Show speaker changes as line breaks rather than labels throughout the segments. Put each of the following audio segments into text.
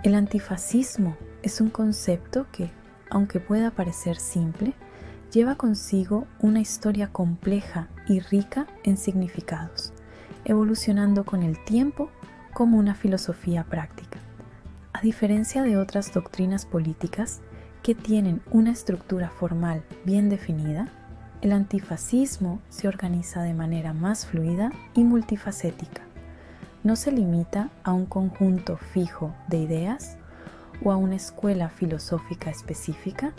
El antifascismo es un concepto que, aunque pueda parecer simple, lleva consigo una historia compleja y rica en significados, evolucionando con el tiempo como una filosofía práctica. A diferencia de otras doctrinas políticas que tienen una estructura formal bien definida, el antifascismo se organiza de manera más fluida y multifacética. No se limita a un conjunto fijo de ideas o a una escuela filosófica específica,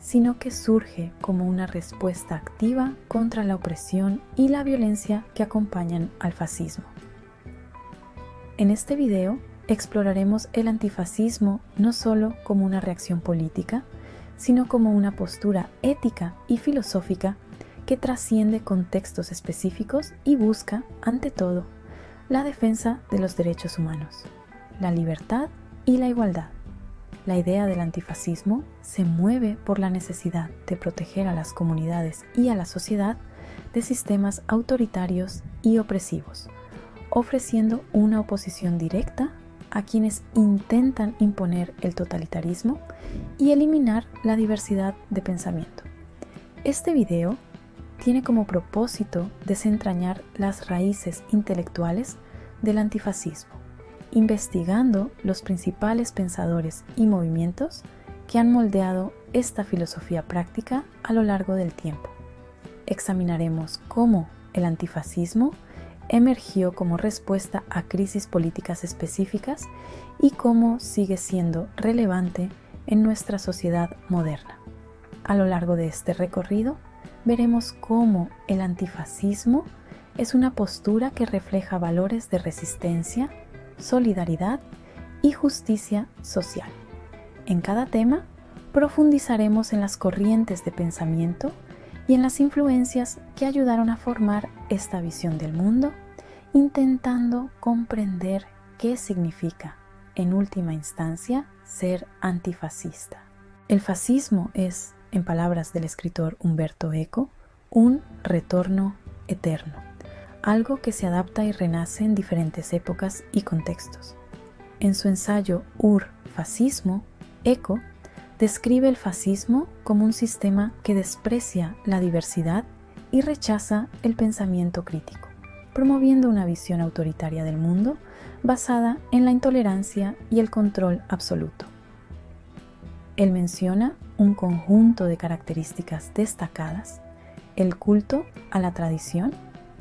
sino que surge como una respuesta activa contra la opresión y la violencia que acompañan al fascismo. En este video exploraremos el antifascismo no solo como una reacción política, sino como una postura ética y filosófica que trasciende contextos específicos y busca, ante todo, la defensa de los derechos humanos, la libertad y la igualdad. La idea del antifascismo se mueve por la necesidad de proteger a las comunidades y a la sociedad de sistemas autoritarios y opresivos, ofreciendo una oposición directa a quienes intentan imponer el totalitarismo y eliminar la diversidad de pensamiento. Este video tiene como propósito desentrañar las raíces intelectuales del antifascismo, investigando los principales pensadores y movimientos que han moldeado esta filosofía práctica a lo largo del tiempo. Examinaremos cómo el antifascismo emergió como respuesta a crisis políticas específicas y cómo sigue siendo relevante en nuestra sociedad moderna. A lo largo de este recorrido, veremos cómo el antifascismo es una postura que refleja valores de resistencia, solidaridad y justicia social. En cada tema, profundizaremos en las corrientes de pensamiento y en las influencias que ayudaron a formar esta visión del mundo, intentando comprender qué significa, en última instancia, ser antifascista. El fascismo es, en palabras del escritor Umberto Eco, un retorno eterno, algo que se adapta y renace en diferentes épocas y contextos. En su ensayo Fascismo, Eco describe el fascismo como un sistema que desprecia la diversidad y rechaza el pensamiento crítico, promoviendo una visión autoritaria del mundo basada en la intolerancia y el control absoluto. Él menciona un conjunto de características destacadas: el culto a la tradición,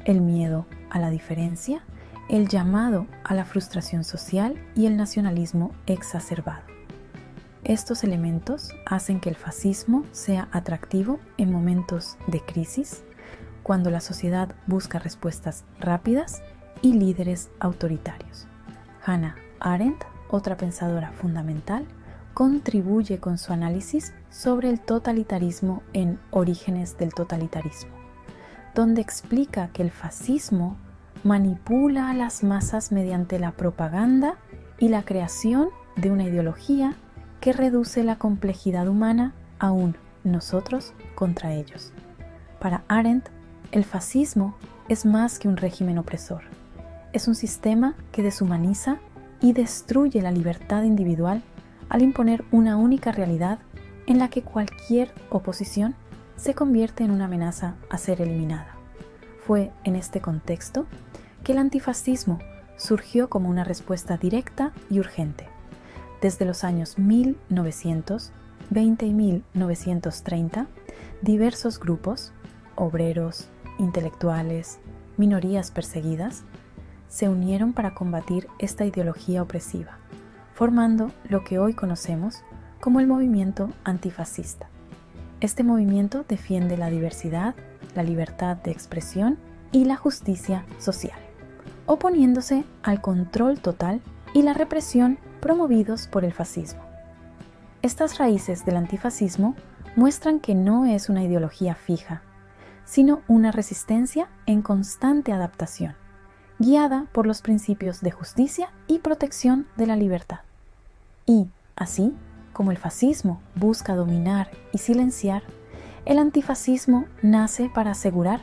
el miedo a la diferencia, el llamado a la frustración social y el nacionalismo exacerbado. Estos elementos hacen que el fascismo sea atractivo en momentos de crisis, cuando la sociedad busca respuestas rápidas y líderes autoritarios. Hannah Arendt, otra pensadora fundamental, contribuye con su análisis sobre el totalitarismo en Orígenes del totalitarismo, donde explica que el fascismo manipula a las masas mediante la propaganda y la creación de una ideología que reduce la complejidad humana a un nosotros contra ellos. Para Arendt, el fascismo es más que un régimen opresor. Es un sistema que deshumaniza y destruye la libertad individual al imponer una única realidad en la que cualquier oposición se convierte en una amenaza a ser eliminada. Fue en este contexto que el antifascismo surgió como una respuesta directa y urgente. Desde los años 1920 y 1930, diversos grupos, obreros, intelectuales, minorías perseguidas, se unieron para combatir esta ideología opresiva, formando lo que hoy conocemos como el movimiento antifascista. Este movimiento defiende la diversidad, la libertad de expresión y la justicia social, oponiéndose al control total y la represión promovidos por el fascismo. Estas raíces del antifascismo muestran que no es una ideología fija, sino una resistencia en constante adaptación, guiada por los principios de justicia y protección de la libertad. Y, así como el fascismo busca dominar y silenciar, el antifascismo nace para asegurar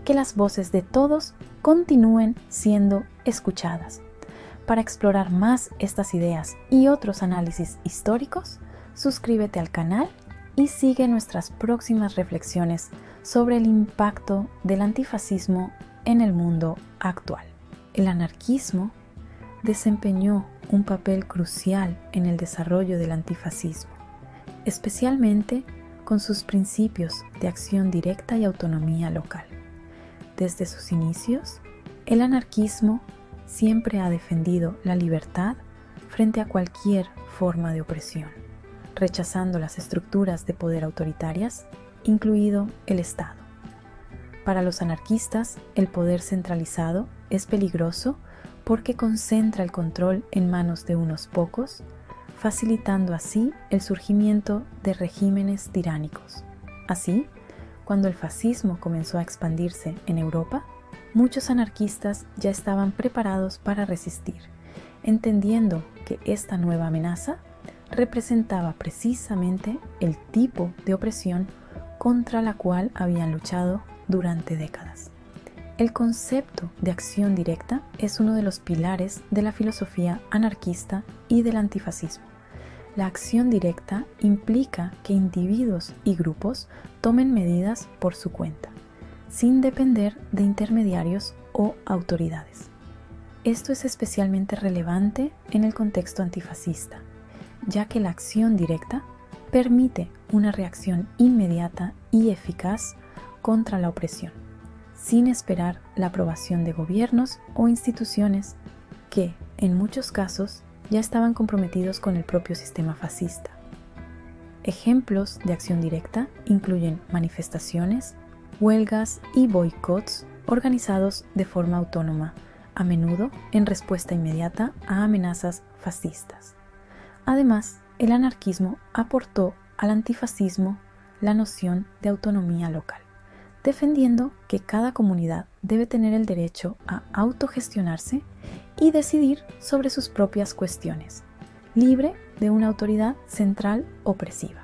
que las voces de todos continúen siendo escuchadas, Para explorar más estas ideas y otros análisis históricos, suscríbete al canal y sigue nuestras próximas reflexiones sobre el impacto del antifascismo en el mundo actual. El anarquismo desempeñó un papel crucial en el desarrollo del antifascismo, especialmente con sus principios de acción directa y autonomía local. Desde sus inicios, el anarquismo siempre ha defendido la libertad frente a cualquier forma de opresión, rechazando las estructuras de poder autoritarias, incluido el Estado. Para los anarquistas, el poder centralizado es peligroso porque concentra el control en manos de unos pocos, facilitando así el surgimiento de regímenes tiránicos. Así, cuando el fascismo comenzó a expandirse en Europa, muchos anarquistas ya estaban preparados para resistir, entendiendo que esta nueva amenaza representaba precisamente el tipo de opresión contra la cual habían luchado durante décadas. El concepto de acción directa es uno de los pilares de la filosofía anarquista y del antifascismo. La acción directa implica que individuos y grupos tomen medidas por su cuenta, sin depender de intermediarios o autoridades. Esto es especialmente relevante en el contexto antifascista, ya que la acción directa permite una reacción inmediata y eficaz contra la opresión, sin esperar la aprobación de gobiernos o instituciones que, en muchos casos, ya estaban comprometidos con el propio sistema fascista. Ejemplos de acción directa incluyen manifestaciones, huelgas y boicots organizados de forma autónoma, a menudo en respuesta inmediata a amenazas fascistas. Además, el anarquismo aportó al antifascismo la noción de autonomía local, defendiendo que cada comunidad debe tener el derecho a autogestionarse y decidir sobre sus propias cuestiones, libre de una autoridad central opresiva.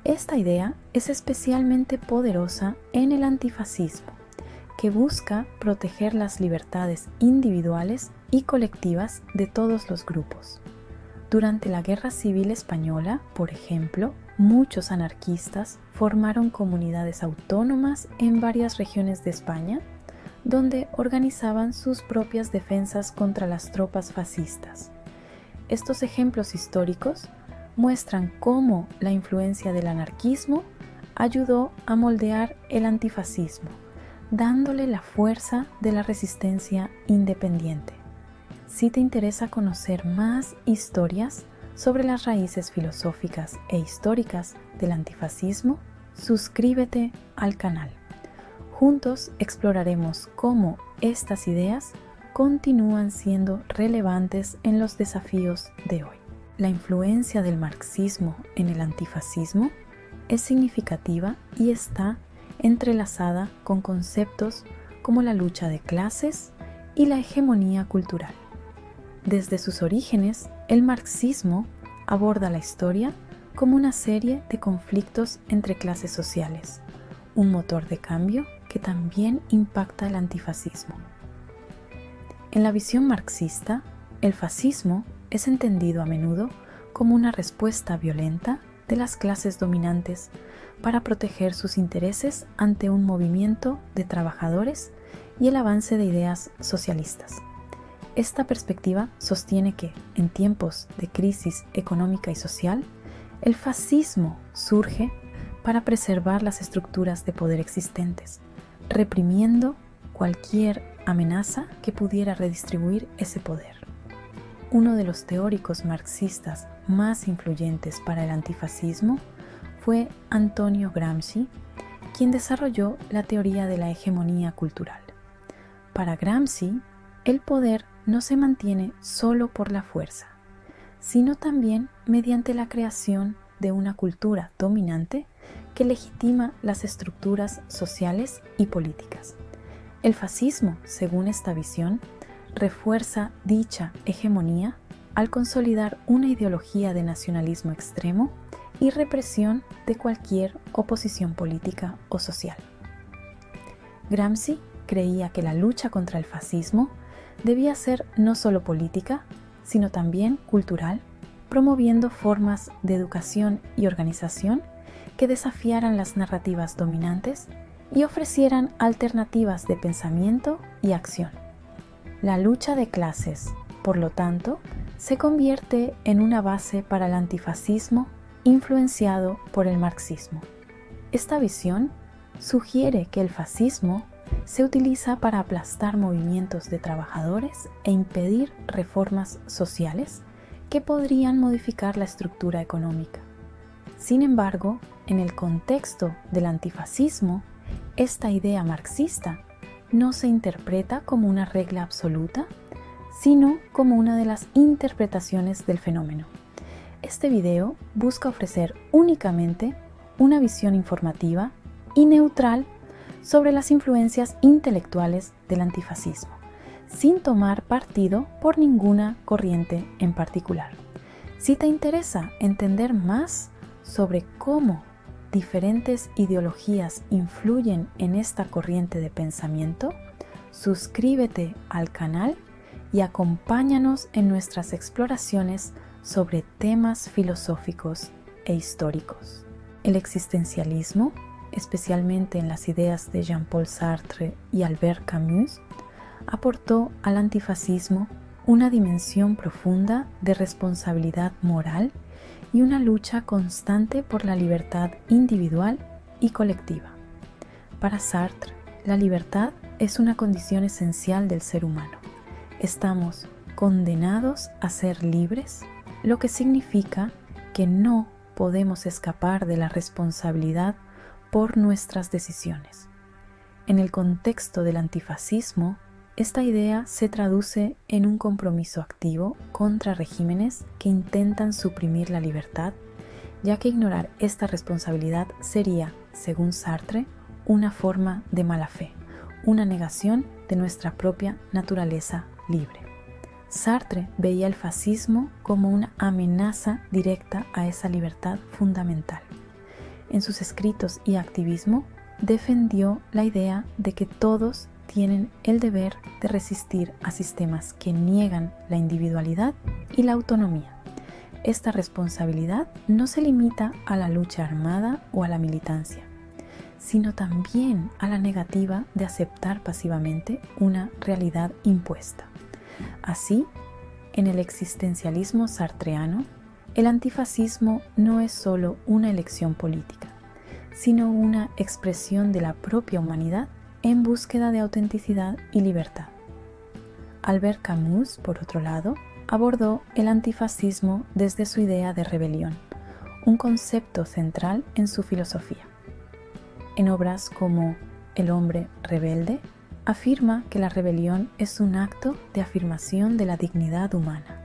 Esta idea es especialmente poderosa en el antifascismo, que busca proteger las libertades individuales y colectivas de todos los grupos. Durante la Guerra Civil Española, por ejemplo, muchos anarquistas formaron comunidades autónomas en varias regiones de España, donde organizaban sus propias defensas contra las tropas fascistas. Estos ejemplos históricos muestran cómo la influencia del anarquismo ayudó a moldear el antifascismo, dándole la fuerza de la resistencia independiente. Si te interesa conocer más historias sobre las raíces filosóficas e históricas del antifascismo, suscríbete al canal. Juntos exploraremos cómo estas ideas continúan siendo relevantes en los desafíos de hoy. La influencia del marxismo en el antifascismo es significativa y está entrelazada con conceptos como la lucha de clases y la hegemonía cultural. Desde sus orígenes, el marxismo aborda la historia como una serie de conflictos entre clases sociales, un motor de cambio que también impacta el antifascismo. En la visión marxista, el fascismo es entendido a menudo como una respuesta violenta de las clases dominantes para proteger sus intereses ante un movimiento de trabajadores y el avance de ideas socialistas. Esta perspectiva sostiene que, en tiempos de crisis económica y social, el fascismo surge para preservar las estructuras de poder existentes, reprimiendo cualquier amenaza que pudiera redistribuir ese poder. Uno de los teóricos marxistas más influyentes para el antifascismo fue Antonio Gramsci, quien desarrolló la teoría de la hegemonía cultural. Para Gramsci, el poder no se mantiene solo por la fuerza, sino también mediante la creación de una cultura dominante que legitima las estructuras sociales y políticas. El fascismo, según esta visión, refuerza dicha hegemonía al consolidar una ideología de nacionalismo extremo y represión de cualquier oposición política o social. Gramsci creía que la lucha contra el fascismo debía ser no solo política, sino también cultural, promoviendo formas de educación y organización que desafiaran las narrativas dominantes y ofrecieran alternativas de pensamiento y acción. La lucha de clases, por lo tanto, se convierte en una base para el antifascismo influenciado por el marxismo. Esta visión sugiere que el fascismo se utiliza para aplastar movimientos de trabajadores e impedir reformas sociales que podrían modificar la estructura económica. Sin embargo, en el contexto del antifascismo, esta idea marxista no se interpreta como una regla absoluta, sino como una de las interpretaciones del fenómeno. Este video busca ofrecer únicamente una visión informativa y neutral sobre las influencias intelectuales del antifascismo, sin tomar partido por ninguna corriente en particular. Si te interesa entender más sobre cómo diferentes ideologías influyen en esta corriente de pensamiento, suscríbete al canal y acompáñanos en nuestras exploraciones sobre temas filosóficos e históricos. El existencialismo, especialmente en las ideas de Jean-Paul Sartre y Albert Camus, aportó al antifascismo una dimensión profunda de responsabilidad moral y una lucha constante por la libertad individual y colectiva. Para Sartre, la libertad es una condición esencial del ser humano. Estamos condenados a ser libres, lo que significa que no podemos escapar de la responsabilidad por nuestras decisiones. En el contexto del antifascismo, esta idea se traduce en un compromiso activo contra regímenes que intentan suprimir la libertad, ya que ignorar esta responsabilidad sería, según Sartre, una forma de mala fe, una negación de nuestra propia naturaleza libre. Sartre veía el fascismo como una amenaza directa a esa libertad fundamental. En sus escritos y activismo, defendió la idea de que todos tienen el deber de resistir a sistemas que niegan la individualidad y la autonomía. Esta responsabilidad no se limita a la lucha armada o a la militancia, sino también a la negativa de aceptar pasivamente una realidad impuesta. Así, en el existencialismo sartreano, el antifascismo no es solo una elección política, sino una expresión de la propia humanidad en búsqueda de autenticidad y libertad. Albert Camus, por otro lado, abordó el antifascismo desde su idea de rebelión, un concepto central en su filosofía. En obras como El hombre rebelde, afirma que la rebelión es un acto de afirmación de la dignidad humana,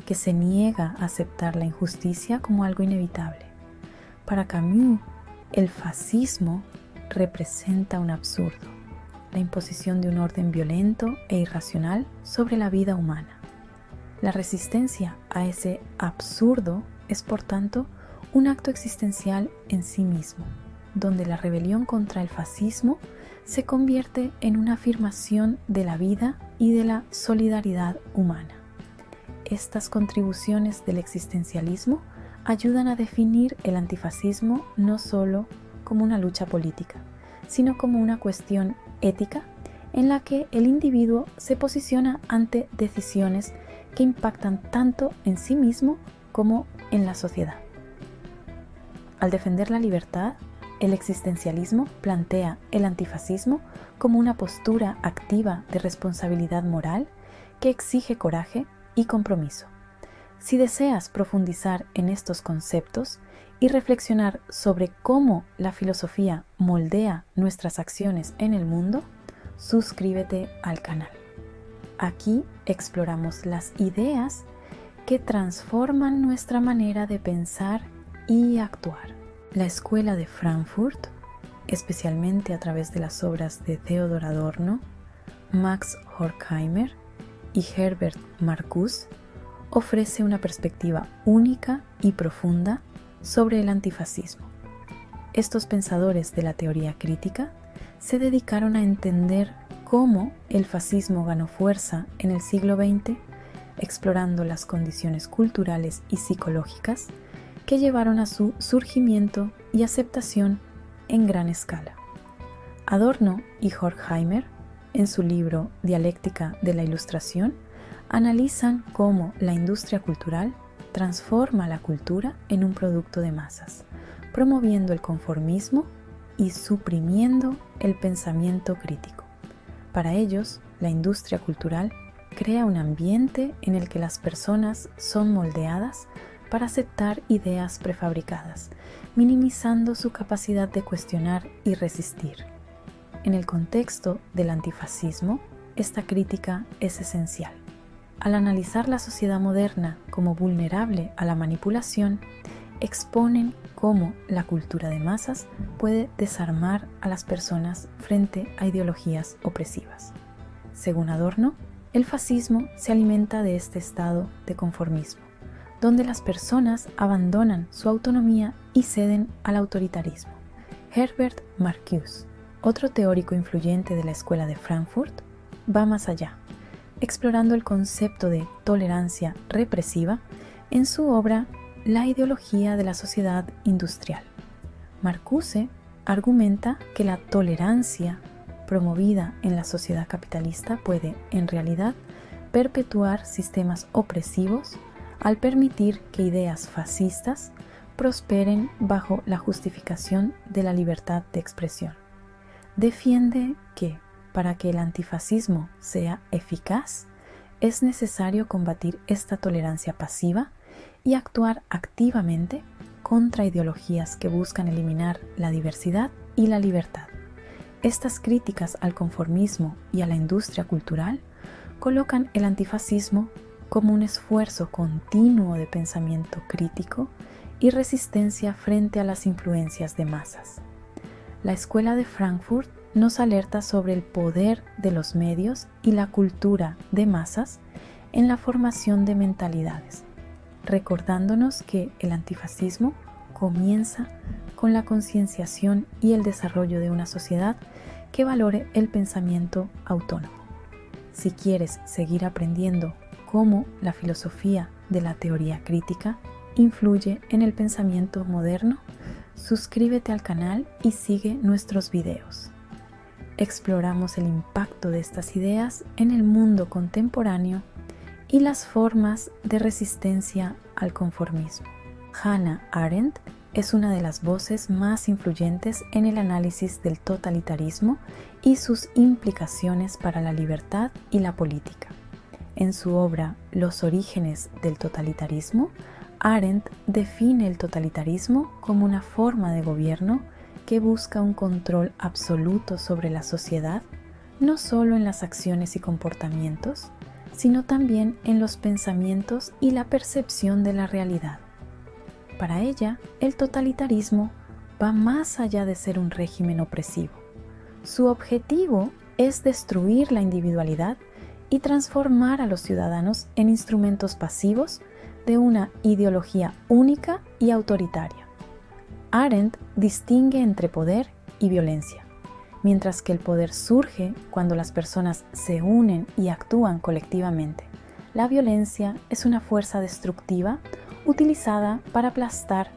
que se niega a aceptar la injusticia como algo inevitable. Para Camus, el fascismo representa un absurdo, la imposición de un orden violento e irracional sobre la vida humana. La resistencia a ese absurdo es, por tanto, un acto existencial en sí mismo, donde la rebelión contra el fascismo se convierte en una afirmación de la vida y de la solidaridad humana. Estas contribuciones del existencialismo ayudan a definir el antifascismo no solo como una lucha política, sino como una cuestión ética en la que el individuo se posiciona ante decisiones que impactan tanto en sí mismo como en la sociedad. Al defender la libertad, el existencialismo plantea el antifascismo como una postura activa de responsabilidad moral que exige coraje y compromiso. Si deseas profundizar en estos conceptos y reflexionar sobre cómo la filosofía moldea nuestras acciones en el mundo, suscríbete al canal. Aquí exploramos las ideas que transforman nuestra manera de pensar y actuar. La Escuela de Frankfurt, especialmente a través de las obras de Theodor Adorno, Max Horkheimer y Herbert Marcuse, ofrece una perspectiva única y profunda sobre el antifascismo. Estos pensadores de la teoría crítica se dedicaron a entender cómo el fascismo ganó fuerza en el siglo XX, explorando las condiciones culturales y psicológicas que llevaron a su surgimiento y aceptación en gran escala. Adorno y Horkheimer, en su libro Dialéctica de la Ilustración, analizan cómo la industria cultural transforma la cultura en un producto de masas, promoviendo el conformismo y suprimiendo el pensamiento crítico. Para ellos, la industria cultural crea un ambiente en el que las personas son moldeadas para aceptar ideas prefabricadas, minimizando su capacidad de cuestionar y resistir. En el contexto del antifascismo, esta crítica es esencial. Al analizar la sociedad moderna como vulnerable a la manipulación, exponen cómo la cultura de masas puede desarmar a las personas frente a ideologías opresivas. Según Adorno, el fascismo se alimenta de este estado de conformismo, donde las personas abandonan su autonomía y ceden al autoritarismo. Herbert Marcuse, otro teórico influyente de la Escuela de Frankfurt, va más allá, explorando el concepto de tolerancia represiva en su obra La ideología de la sociedad industrial. Marcuse argumenta que la tolerancia promovida en la sociedad capitalista puede, en realidad, perpetuar sistemas opresivos al permitir que ideas fascistas prosperen bajo la justificación de la libertad de expresión. Defiende que, para que el antifascismo sea eficaz, es necesario combatir esta tolerancia pasiva y actuar activamente contra ideologías que buscan eliminar la diversidad y la libertad. Estas críticas al conformismo y a la industria cultural colocan el antifascismo como un esfuerzo continuo de pensamiento crítico y resistencia frente a las influencias de masas. La Escuela de Frankfurt nos alerta sobre el poder de los medios y la cultura de masas en la formación de mentalidades, recordándonos que el antifascismo comienza con la concienciación y el desarrollo de una sociedad que valore el pensamiento autónomo. Si quieres seguir aprendiendo cómo la filosofía de la teoría crítica influye en el pensamiento moderno, suscríbete al canal y sigue nuestros videos. Exploramos el impacto de estas ideas en el mundo contemporáneo y las formas de resistencia al conformismo. Hannah Arendt es una de las voces más influyentes en el análisis del totalitarismo y sus implicaciones para la libertad y la política. En su obra Los orígenes del totalitarismo, Arendt define el totalitarismo como una forma de gobierno que busca un control absoluto sobre la sociedad, no solo en las acciones y comportamientos, sino también en los pensamientos y la percepción de la realidad. Para ella, el totalitarismo va más allá de ser un régimen opresivo. Su objetivo es destruir la individualidad y transformar a los ciudadanos en instrumentos pasivos de una ideología única y autoritaria. Arendt distingue entre poder y violencia, mientras que el poder surge cuando las personas se unen y actúan colectivamente. La violencia es una fuerza destructiva utilizada para aplastar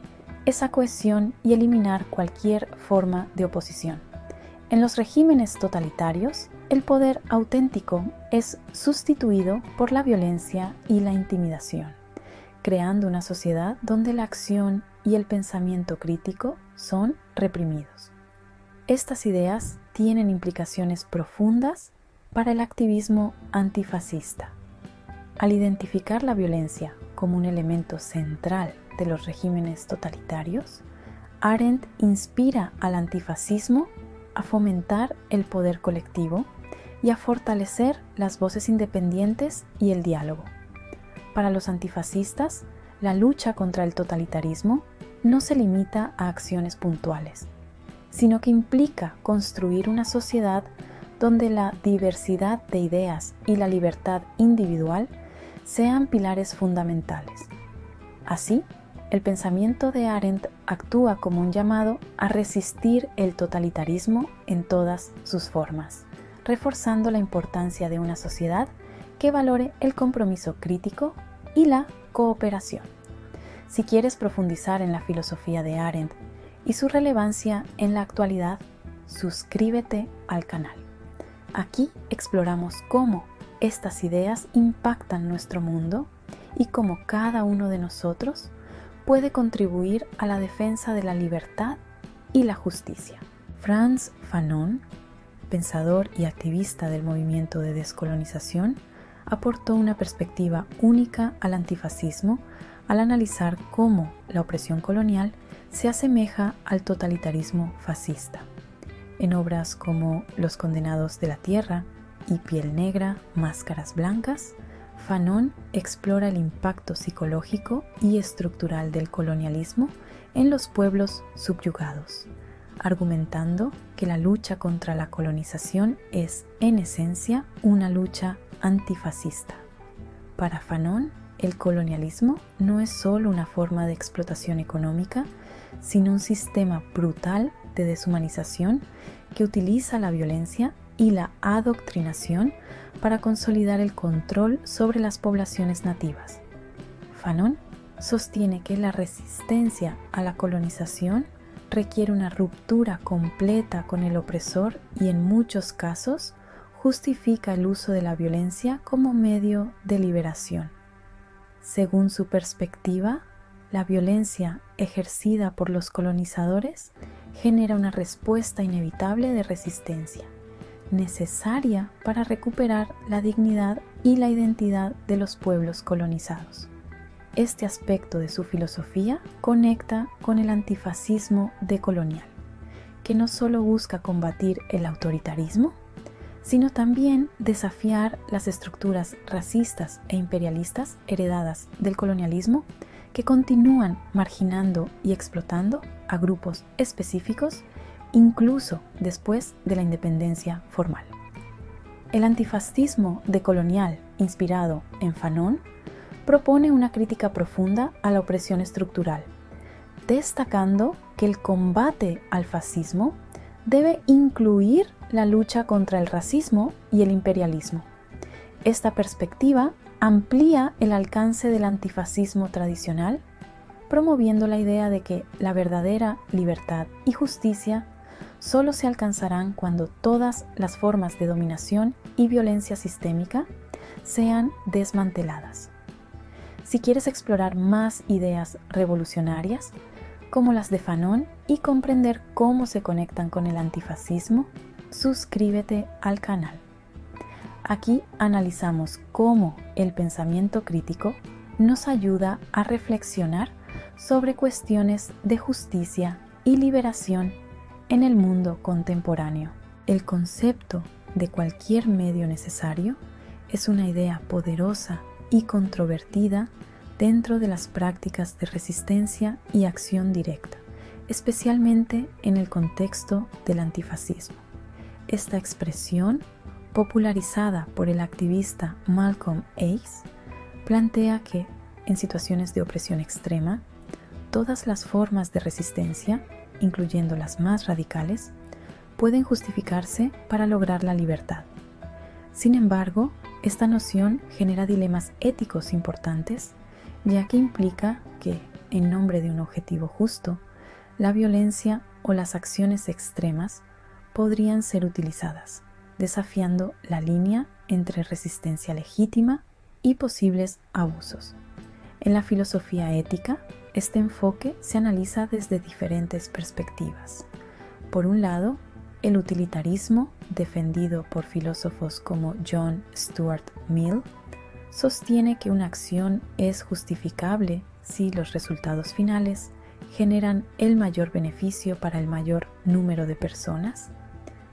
esa cohesión y eliminar cualquier forma de oposición. En los regímenes totalitarios, el poder auténtico es sustituido por la violencia y la intimidación, creando una sociedad donde la acción y el pensamiento crítico son reprimidos. Estas ideas tienen implicaciones profundas para el activismo antifascista. Al identificar la violencia como un elemento central de los regímenes totalitarios, Arendt inspira al antifascismo a fomentar el poder colectivo y a fortalecer las voces independientes y el diálogo. Para los antifascistas, la lucha contra el totalitarismo no se limita a acciones puntuales, sino que implica construir una sociedad donde la diversidad de ideas y la libertad individual sean pilares fundamentales. Así, el pensamiento de Arendt actúa como un llamado a resistir el totalitarismo en todas sus formas, reforzando la importancia de una sociedad que valore el compromiso crítico y la cooperación. Si quieres profundizar en la filosofía de Arendt y su relevancia en la actualidad, suscríbete al canal. Aquí exploramos cómo estas ideas impactan nuestro mundo y cómo cada uno de nosotros puede contribuir a la defensa de la libertad y la justicia. Frantz Fanon, pensador y activista del movimiento de descolonización, aportó una perspectiva única al antifascismo al analizar cómo la opresión colonial se asemeja al totalitarismo fascista. En obras como Los condenados de la tierra y Piel negra, máscaras blancas, Fanon explora el impacto psicológico y estructural del colonialismo en los pueblos subyugados, argumentando que la lucha contra la colonización es, en esencia, una lucha antifascista. Para Fanon, el colonialismo no es solo una forma de explotación económica, sino un sistema brutal de deshumanización que utiliza la violencia y la adoctrinación para consolidar el control sobre las poblaciones nativas. Fanon sostiene que la resistencia a la colonización requiere una ruptura completa con el opresor y en muchos casos justifica el uso de la violencia como medio de liberación. Según su perspectiva, la violencia ejercida por los colonizadores genera una respuesta inevitable de resistencia, necesaria para recuperar la dignidad y la identidad de los pueblos colonizados. Este aspecto de su filosofía conecta con el antifascismo decolonial, que no solo busca combatir el autoritarismo, sino también desafiar las estructuras racistas e imperialistas heredadas del colonialismo que continúan marginando y explotando a grupos específicos incluso después de la independencia formal. El antifascismo decolonial, inspirado en Fanon, propone una crítica profunda a la opresión estructural, destacando que el combate al fascismo debe incluir la lucha contra el racismo y el imperialismo. Esta perspectiva amplía el alcance del antifascismo tradicional, promoviendo la idea de que la verdadera libertad y justicia solo se alcanzarán cuando todas las formas de dominación y violencia sistémica sean desmanteladas. Si quieres explorar más ideas revolucionarias, como las de Fanon, y comprender cómo se conectan con el antifascismo, suscríbete al canal. Aquí analizamos cómo el pensamiento crítico nos ayuda a reflexionar sobre cuestiones de justicia y liberación en el mundo contemporáneo. El concepto de cualquier medio necesario es una idea poderosa y controvertida dentro de las prácticas de resistencia y acción directa, especialmente en el contexto del antifascismo. Esta expresión, popularizada por el activista Malcolm X, plantea que, en situaciones de opresión extrema, todas las formas de resistencia, incluyendo las más radicales, pueden justificarse para lograr la libertad. Sin embargo, esta noción genera dilemas éticos importantes, ya que implica que, en nombre de un objetivo justo, la violencia o las acciones extremas podrían ser utilizadas, desafiando la línea entre resistencia legítima y posibles abusos. En la filosofía ética, este enfoque se analiza desde diferentes perspectivas. Por un lado, el utilitarismo, defendido por filósofos como John Stuart Mill, sostiene que una acción es justificable si los resultados finales generan el mayor beneficio para el mayor número de personas.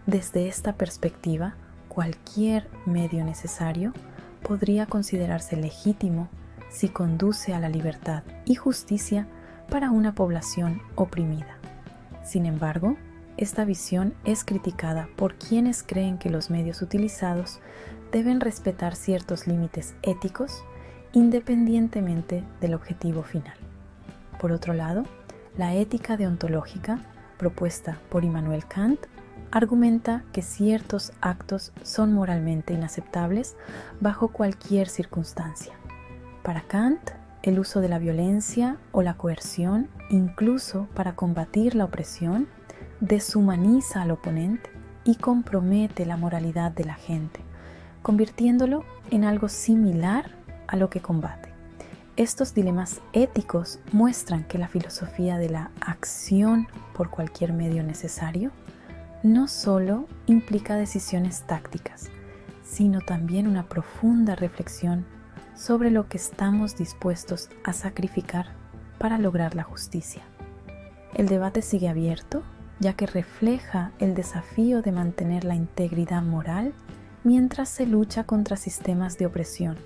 Desde esta perspectiva, cualquier medio necesario podría considerarse legítimo si conduce a la libertad y justicia para una población oprimida. Sin embargo, esta visión es criticada por quienes creen que los medios utilizados deben respetar ciertos límites éticos independientemente del objetivo final. Por otro lado, la ética deontológica, propuesta por Immanuel Kant, argumenta que ciertos actos son moralmente inaceptables bajo cualquier circunstancia. Para Kant, el uso de la violencia o la coerción, incluso para combatir la opresión, deshumaniza al oponente y compromete la moralidad de la gente, convirtiéndolo en algo similar a lo que combate. Estos dilemas éticos muestran que la filosofía de la acción por cualquier medio necesario no solo implica decisiones tácticas, sino también una profunda reflexión sobre lo que estamos dispuestos a sacrificar para lograr la justicia. El debate sigue abierto, ya que refleja el desafío de mantener la integridad moral mientras se lucha contra sistemas de opresión.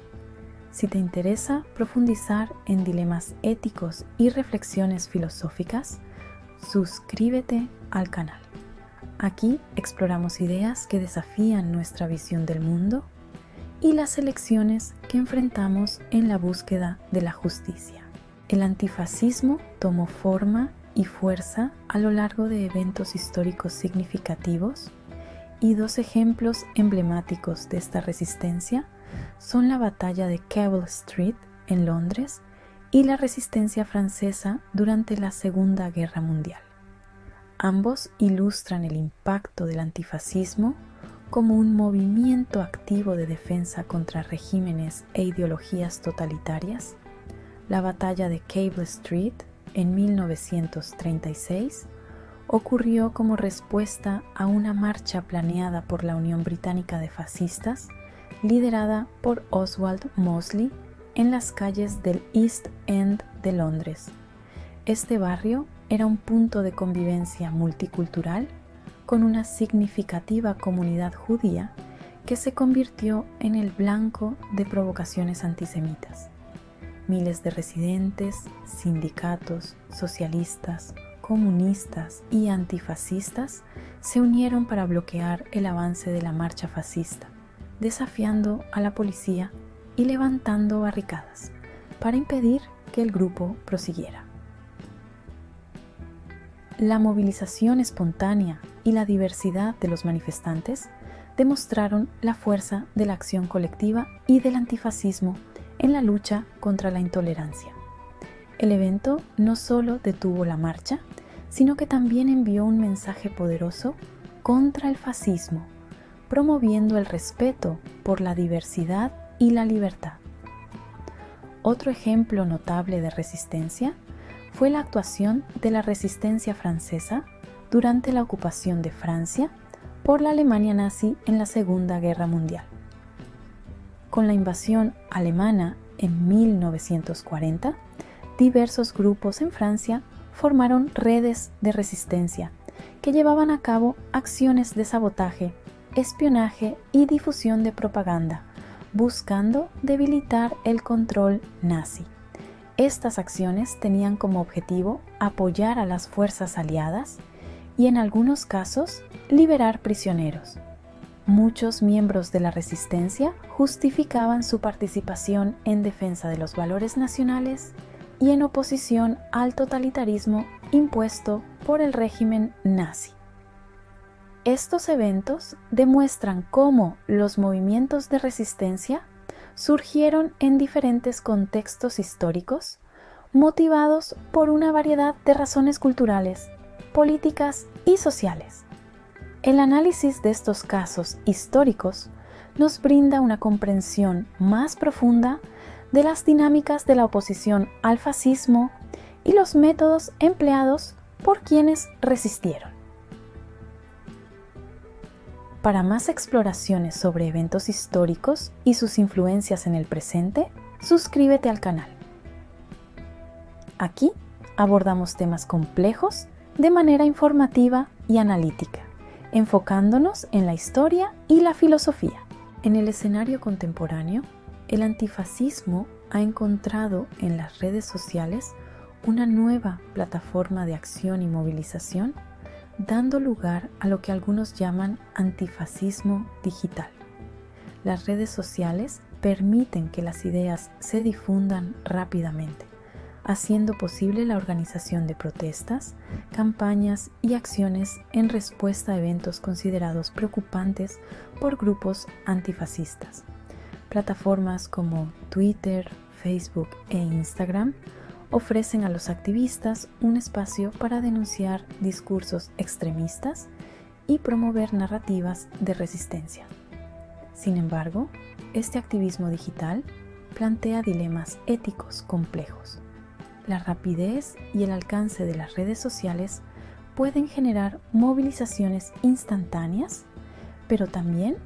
Si te interesa profundizar en dilemas éticos y reflexiones filosóficas, suscríbete al canal. Aquí exploramos ideas que desafían nuestra visión del mundo y las elecciones que enfrentamos en la búsqueda de la justicia. El antifascismo tomó forma y fuerza a lo largo de eventos históricos significativos, y dos ejemplos emblemáticos de esta resistencia son la batalla de Cable Street en Londres y la resistencia francesa durante la Segunda Guerra Mundial. Ambos ilustran el impacto del antifascismo como un movimiento activo de defensa contra regímenes e ideologías totalitarias. La batalla de Cable Street en 1936 ocurrió como respuesta a una marcha planeada por la Unión Británica de Fascistas, liderada por Oswald Mosley, en las calles del East End de Londres. Este barrio era un punto de convivencia multicultural con una significativa comunidad judía que se convirtió en el blanco de provocaciones antisemitas. Miles de residentes, sindicatos, socialistas, comunistas y antifascistas se unieron para bloquear el avance de la marcha fascista, desafiando a la policía y levantando barricadas para impedir que el grupo prosiguiera. La movilización espontánea y la diversidad de los manifestantes demostraron la fuerza de la acción colectiva y del antifascismo en la lucha contra la intolerancia. El evento no solo detuvo la marcha, sino que también envió un mensaje poderoso contra el fascismo, promoviendo el respeto por la diversidad y la libertad. Otro ejemplo notable de resistencia fue la actuación de la resistencia francesa durante la ocupación de Francia por la Alemania nazi en la Segunda Guerra Mundial. Con la invasión alemana en 1940, diversos grupos en Francia formaron redes de resistencia que llevaban a cabo acciones de sabotaje, espionaje y difusión de propaganda, buscando debilitar el control nazi. Estas acciones tenían como objetivo apoyar a las fuerzas aliadas y, en algunos casos, liberar prisioneros. Muchos miembros de la resistencia justificaban su participación en defensa de los valores nacionales y en oposición al totalitarismo impuesto por el régimen nazi. Estos eventos demuestran cómo los movimientos de resistencia surgieron en diferentes contextos históricos, motivados por una variedad de razones culturales, políticas y sociales. El análisis de estos casos históricos nos brinda una comprensión más profunda de las dinámicas de la oposición al fascismo y los métodos empleados por quienes resistieron. Para más exploraciones sobre eventos históricos y sus influencias en el presente, suscríbete al canal. Aquí abordamos temas complejos de manera informativa y analítica, enfocándonos en la historia y la filosofía. En el escenario contemporáneo, el antifascismo ha encontrado en las redes sociales una nueva plataforma de acción y movilización, dando lugar a lo que algunos llaman antifascismo digital. Las redes sociales permiten que las ideas se difundan rápidamente, haciendo posible la organización de protestas, campañas y acciones en respuesta a eventos considerados preocupantes por grupos antifascistas. Plataformas como Twitter, Facebook e Instagram ofrecen a los activistas un espacio para denunciar discursos extremistas y promover narrativas de resistencia. Sin embargo, este activismo digital plantea dilemas éticos complejos. La rapidez y el alcance de las redes sociales pueden generar movilizaciones instantáneas, pero también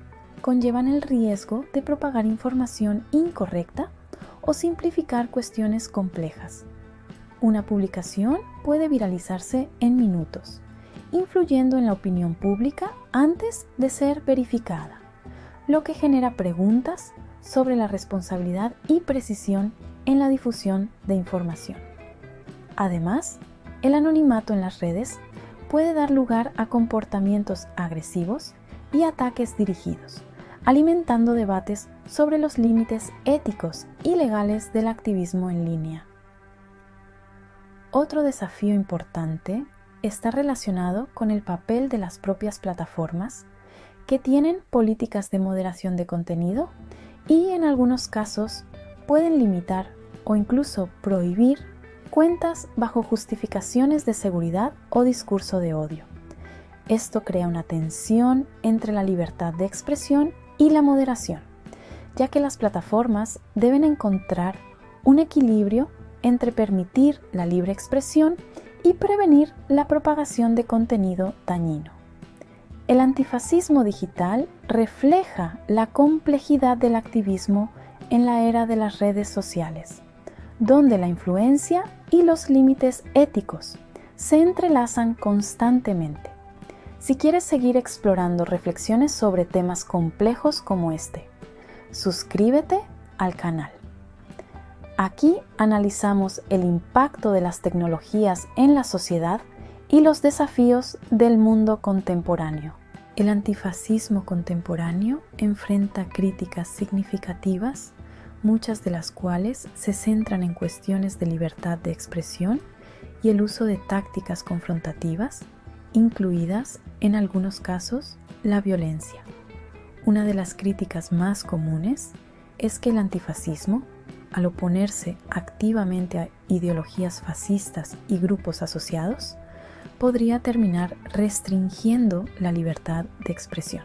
conllevan el riesgo de propagar información incorrecta o simplificar cuestiones complejas. Una publicación puede viralizarse en minutos, influyendo en la opinión pública antes de ser verificada, lo que genera preguntas sobre la responsabilidad y precisión en la difusión de información. Además, el anonimato en las redes puede dar lugar a comportamientos agresivos y ataques dirigidos, alimentando debates sobre los límites éticos y legales del activismo en línea. Otro desafío importante está relacionado con el papel de las propias plataformas, que tienen políticas de moderación de contenido y en algunos casos pueden limitar o incluso prohibir cuentas bajo justificaciones de seguridad o discurso de odio. Esto crea una tensión entre la libertad de expresión y la moderación, ya que las plataformas deben encontrar un equilibrio entre permitir la libre expresión y prevenir la propagación de contenido dañino. El antifascismo digital refleja la complejidad del activismo en la era de las redes sociales, donde la influencia y los límites éticos se entrelazan constantemente. Si quieres seguir explorando reflexiones sobre temas complejos como este, suscríbete al canal. Aquí analizamos el impacto de las tecnologías en la sociedad y los desafíos del mundo contemporáneo. El antifascismo contemporáneo enfrenta críticas significativas, muchas de las cuales se centran en cuestiones de libertad de expresión y el uso de tácticas confrontativas, incluidas, en algunos casos, la violencia. Una de las críticas más comunes es que el antifascismo, al oponerse activamente a ideologías fascistas y grupos asociados, podría terminar restringiendo la libertad de expresión.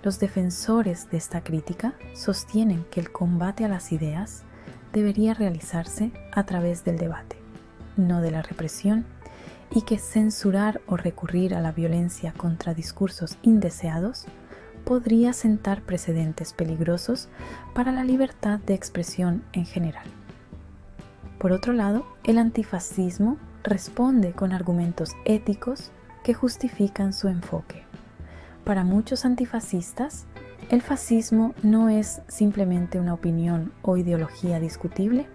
Los defensores de esta crítica sostienen que el combate a las ideas debería realizarse a través del debate, no de la represión, y que censurar o recurrir a la violencia contra discursos indeseados podría sentar precedentes peligrosos para la libertad de expresión en general. Por otro lado, el antifascismo responde con argumentos éticos que justifican su enfoque. Para muchos antifascistas, el fascismo no es simplemente una opinión o ideología discutible,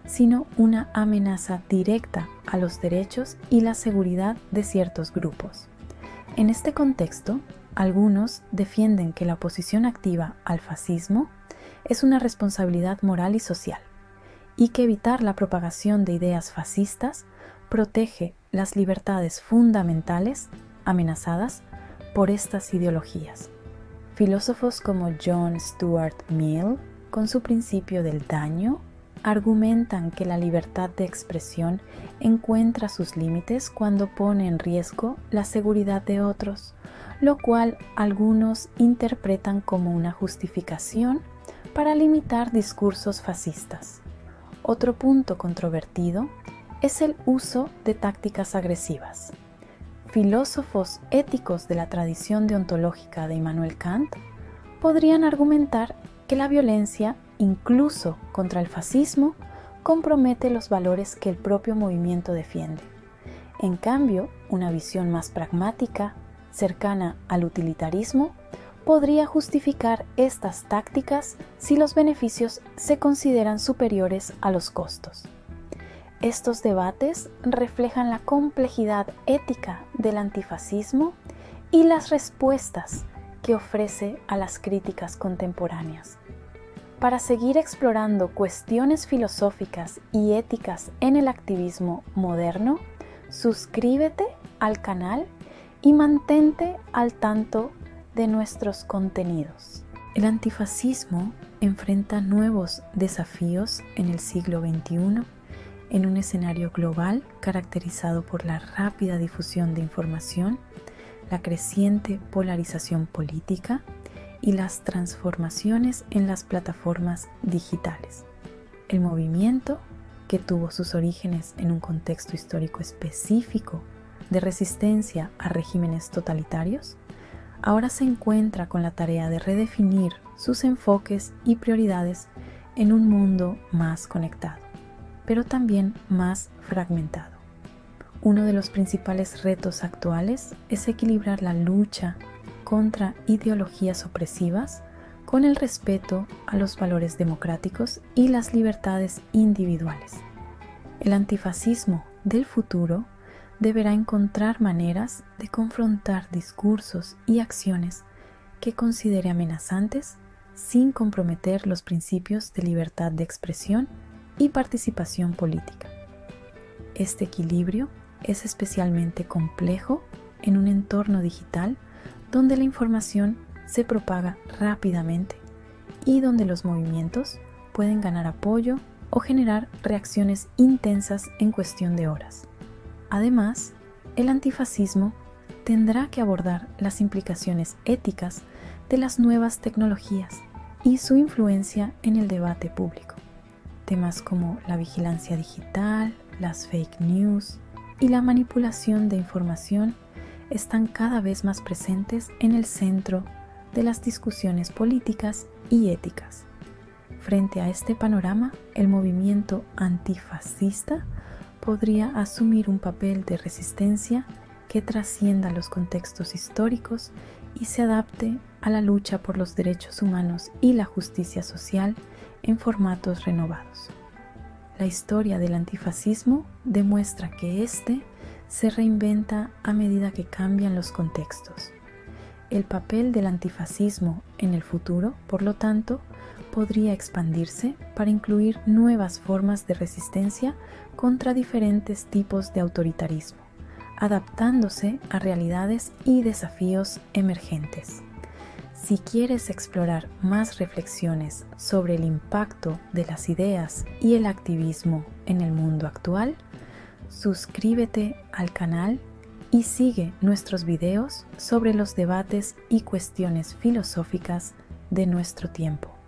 sino una amenaza directa a los derechos y la seguridad de ciertos grupos. En este contexto, algunos defienden que la oposición activa al fascismo es una responsabilidad moral y social, y que evitar la propagación de ideas fascistas protege las libertades fundamentales amenazadas por estas ideologías. Filósofos como John Stuart Mill, con su principio del daño, argumentan que la libertad de expresión encuentra sus límites cuando pone en riesgo la seguridad de otros, lo cual algunos interpretan como una justificación para limitar discursos fascistas. Otro punto controvertido es el uso de tácticas agresivas. Filósofos éticos de la tradición deontológica de Immanuel Kant podrían argumentar que la violencia, incluso contra el fascismo, compromete los valores que el propio movimiento defiende. En cambio, una visión más pragmática, cercana al utilitarismo, podría justificar estas tácticas si los beneficios se consideran superiores a los costos. Estos debates reflejan la complejidad ética del antifascismo y las respuestas que ofrece a las críticas contemporáneas. Para seguir explorando cuestiones filosóficas y éticas en el activismo moderno, suscríbete al canal y mantente al tanto de nuestros contenidos. El antifascismo enfrenta nuevos desafíos en el siglo XXI en un escenario global caracterizado por la rápida difusión de información, la creciente polarización política y las transformaciones en las plataformas digitales. El movimiento, que tuvo sus orígenes en un contexto histórico específico de resistencia a regímenes totalitarios, ahora se encuentra con la tarea de redefinir sus enfoques y prioridades en un mundo más conectado, pero también más fragmentado. Uno de los principales retos actuales es equilibrar la lucha contra ideologías opresivas con el respeto a los valores democráticos y las libertades individuales. El antifascismo del futuro deberá encontrar maneras de confrontar discursos y acciones que considere amenazantes sin comprometer los principios de libertad de expresión y participación política. Este equilibrio es especialmente complejo en un entorno digital donde la información se propaga rápidamente y donde los movimientos pueden ganar apoyo o generar reacciones intensas en cuestión de horas. Además, el antifascismo tendrá que abordar las implicaciones éticas de las nuevas tecnologías y su influencia en el debate público. Temas como la vigilancia digital, las fake news y la manipulación de información están cada vez más presentes en el centro de las discusiones políticas y éticas. Frente a este panorama, el movimiento antifascista podría asumir un papel de resistencia que trascienda los contextos históricos y se adapte a la lucha por los derechos humanos y la justicia social en formatos renovados. La historia del antifascismo demuestra que éste se reinventa a medida que cambian los contextos. El papel del antifascismo en el futuro, por lo tanto, podría expandirse para incluir nuevas formas de resistencia contra diferentes tipos de autoritarismo, adaptándose a realidades y desafíos emergentes. Si quieres explorar más reflexiones sobre el impacto de las ideas y el activismo en el mundo actual, suscríbete al canal y sigue nuestros videos sobre los debates y cuestiones filosóficas de nuestro tiempo.